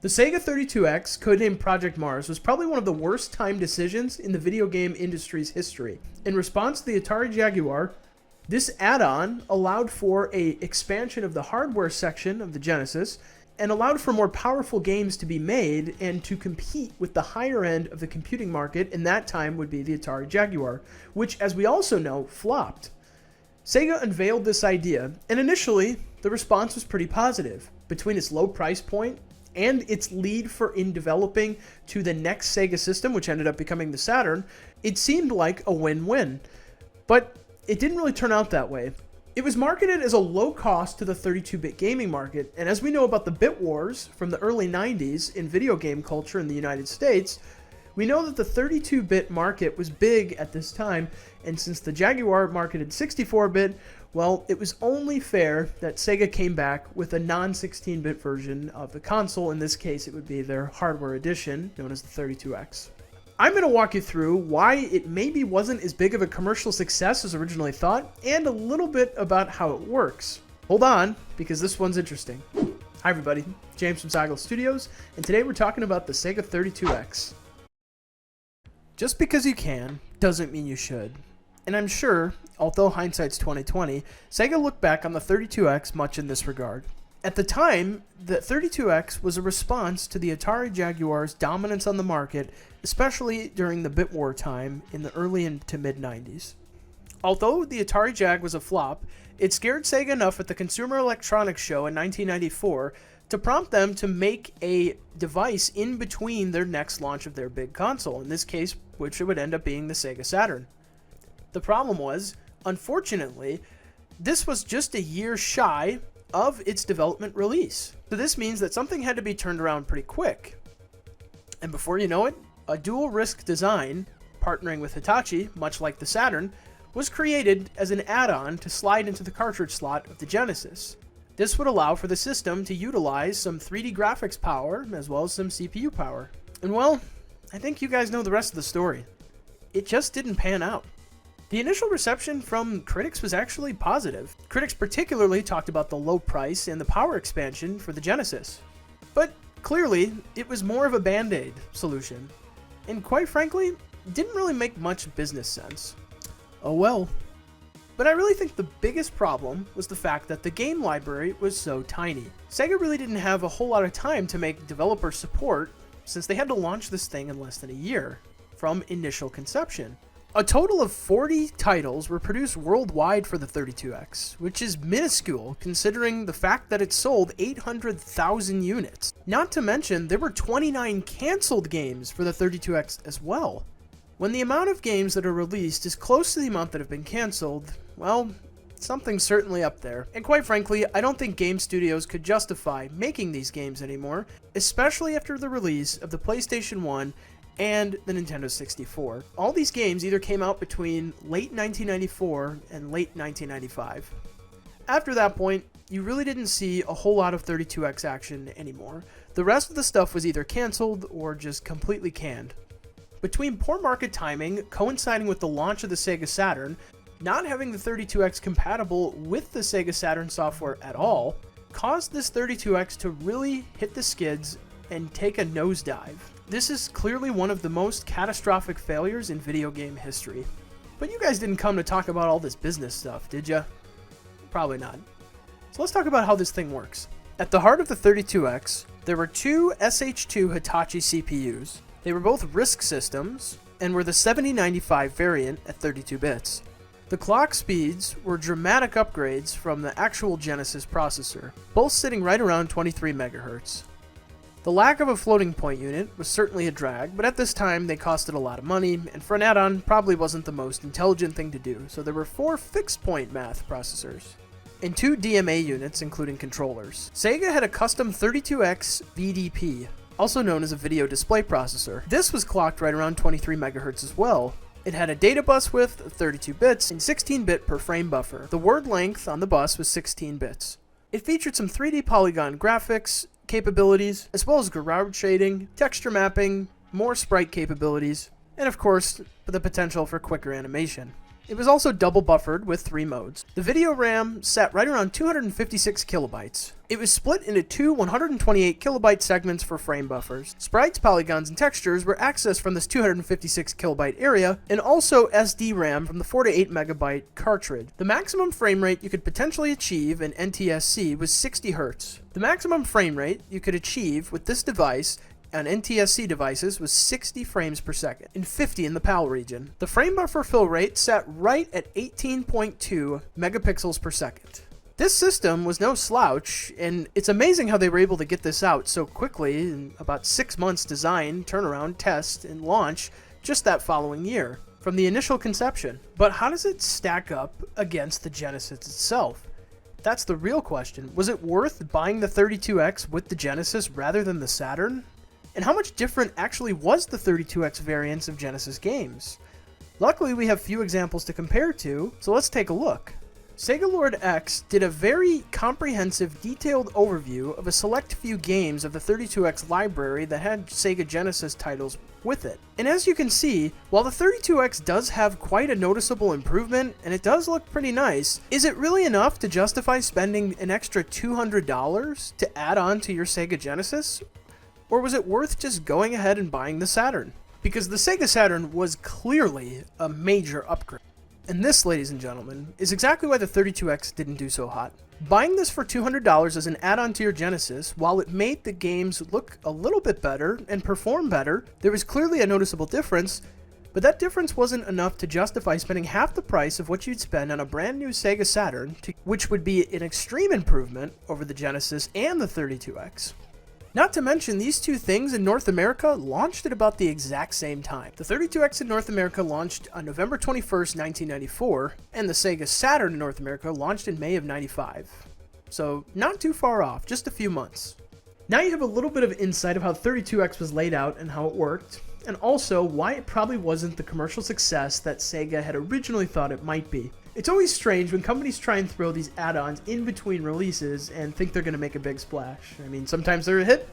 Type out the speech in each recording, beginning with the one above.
The Sega 32X, codenamed Project Mars, was probably one of the worst timed decisions in the video game industry's history. In response to the Atari Jaguar, this add-on allowed for an expansion of the hardware section of the Genesis and allowed for more powerful games to be made and to compete with the higher end of the computing market, and that time would be the Atari Jaguar, which, as we also know, flopped. Sega unveiled this idea, and initially, the response was pretty positive. Between its low price point and its lead in developing to the next Sega system, which ended up becoming the Saturn, it seemed like a win-win. But it didn't really turn out that way. It was marketed as a low cost to the 32-bit gaming market, and as we know about the bit wars from the early 90s in video game culture in the United States, we know that the 32-bit market was big at this time, and since the Jaguar marketed 64-bit, well, it was only fair that Sega came back with a non-16-bit version of the console. In this case, it would be their hardware edition, known as the 32X. I'm going to walk you through why it maybe wasn't as big of a commercial success as originally thought, and a little bit about how it works. Hold on, because this one's interesting. Hi everybody, James from Zygal Studios, and today we're talking about the Sega 32X. Just because you can, doesn't mean you should. And I'm sure, although hindsight's 2020, Sega looked back on the 32X much in this regard. At the time, the 32X was a response to the Atari Jaguar's dominance on the market, especially during the bit war time in the early to mid-90s. Although the Atari Jag was a flop, it scared Sega enough at the Consumer Electronics Show in 1994 to prompt them to make a device in between their next launch of their big console, in this case, which it would end up being the Sega Saturn. The problem was, unfortunately, this was just a year shy of its development release. So this means that something had to be turned around pretty quick. And before you know it, a dual risk design, partnering with Hitachi, much like the Saturn, was created as an add-on to slide into the cartridge slot of the Genesis. This would allow for the system to utilize some 3D graphics power as well as some CPU power. And well, I think you guys know the rest of the story. It just didn't pan out. The initial reception from critics was actually positive. Critics particularly talked about the low price and the power expansion for the Genesis. But clearly, it was more of a band-aid solution. And quite frankly, didn't really make much business sense. Oh well. But I really think the biggest problem was the fact that the game library was so tiny. Sega really didn't have a whole lot of time to make developer support since they had to launch this thing in less than a year from initial conception. A total of 40 titles were produced worldwide for the 32X, which is minuscule considering the fact that it sold 800,000 units. Not to mention, there were 29 canceled games for the 32X as well. When the amount of games that are released is close to the amount that have been canceled, well, something's certainly up there. And quite frankly, I don't think game studios could justify making these games anymore, especially after the release of the PlayStation 1 and the Nintendo 64. All these games either came out between late 1994 and late 1995. After that point, you really didn't see a whole lot of 32X action anymore. The rest of the stuff was either canceled or just completely canned. Between poor market timing coinciding with the launch of the Sega Saturn, not having the 32X compatible with the Sega Saturn software at all, caused this 32X to really hit the skids and take a nosedive. This is clearly one of the most catastrophic failures in video game history. But you guys didn't come to talk about all this business stuff, did ya? Probably not. So let's talk about how this thing works. At the heart of the 32X, there were two SH2 Hitachi CPUs. They were both RISC systems, and were the 7095 variant at 32 bits. The clock speeds were dramatic upgrades from the actual Genesis processor, both sitting right around 23 MHz. The lack of a floating point unit was certainly a drag, but at this time they costed a lot of money, and for an add-on probably wasn't the most intelligent thing to do, so there were 4 fixed point math processors, and 2 DMA units including controllers. Sega had a custom 32X VDP, also known as a video display processor. This was clocked right around 23 MHz as well. It had a data bus width of 32 bits and 16-bit per frame buffer. The word length on the bus was 16 bits. It featured some 3D polygon graphics capabilities, as well as garage shading, texture mapping, more sprite capabilities, and of course, the potential for quicker animation. It was also double buffered with 3 modes. The video RAM sat right around 256 kilobytes. It was split into 2 128 kilobyte segments for frame buffers. Sprites, polygons, and textures were accessed from this 256 kilobyte area, and also SD RAM from the 4 to 8 megabyte cartridge. The maximum frame rate you could potentially achieve in NTSC was 60 Hz. The maximum frame rate you could achieve with this device on NTSC devices was 60 frames per second, and 50 in the PAL region. The frame buffer fill rate sat right at 18.2 megapixels per second. This system was no slouch, and it's amazing how they were able to get this out so quickly in about 6 months design, turnaround, test, and launch just that following year, from the initial conception. But how does it stack up against the Genesis itself? That's the real question. Was it worth buying the 32X with the Genesis rather than the Saturn? And how much different actually was the 32X variants of Genesis games? Luckily, we have few examples to compare to, so let's take a look. Sega Lord X did a very comprehensive, detailed overview of a select few games of the 32X library that had Sega Genesis titles with it. And as you can see, while the 32X does have quite a noticeable improvement, and it does look pretty nice, is it really enough to justify spending an extra $200 to add on to your Sega Genesis? Or was it worth just going ahead and buying the Saturn? Because the Sega Saturn was clearly a major upgrade. And this, ladies and gentlemen, is exactly why the 32X didn't do so hot. Buying this for $200 as an add-on to your Genesis, while it made the games look a little bit better and perform better, there was clearly a noticeable difference, but that difference wasn't enough to justify spending half the price of what you'd spend on a brand new Sega Saturn, which would be an extreme improvement over the Genesis and the 32X. Not to mention, these two things in North America launched at about the exact same time. The 32X in North America launched on November 21st, 1994, and the Sega Saturn in North America launched in May of 95. So not too far off, just a few months. Now you have a little bit of insight of how 32X was laid out and how it worked, and also why it probably wasn't the commercial success that Sega had originally thought it might be. It's always strange when companies try and throw these add-ons in between releases and think they're going to make a big splash. I mean, sometimes they're a hit,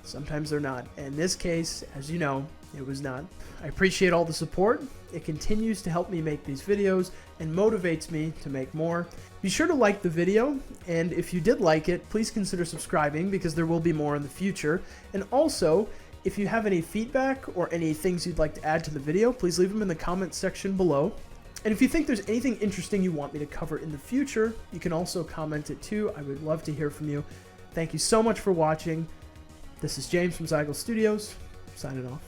sometimes they're not. In this case, as you know, it was not. I appreciate all the support. It continues to help me make these videos and motivates me to make more. Be sure to like the video, and if you did like it, please consider subscribing because there will be more in the future. And also, if you have any feedback or any things you'd like to add to the video, please leave them in the comments section below. And if you think there's anything interesting you want me to cover in the future, you can also comment it too. I would love to hear from you. Thank you so much for watching. This is James from Zygal Studios, signing off.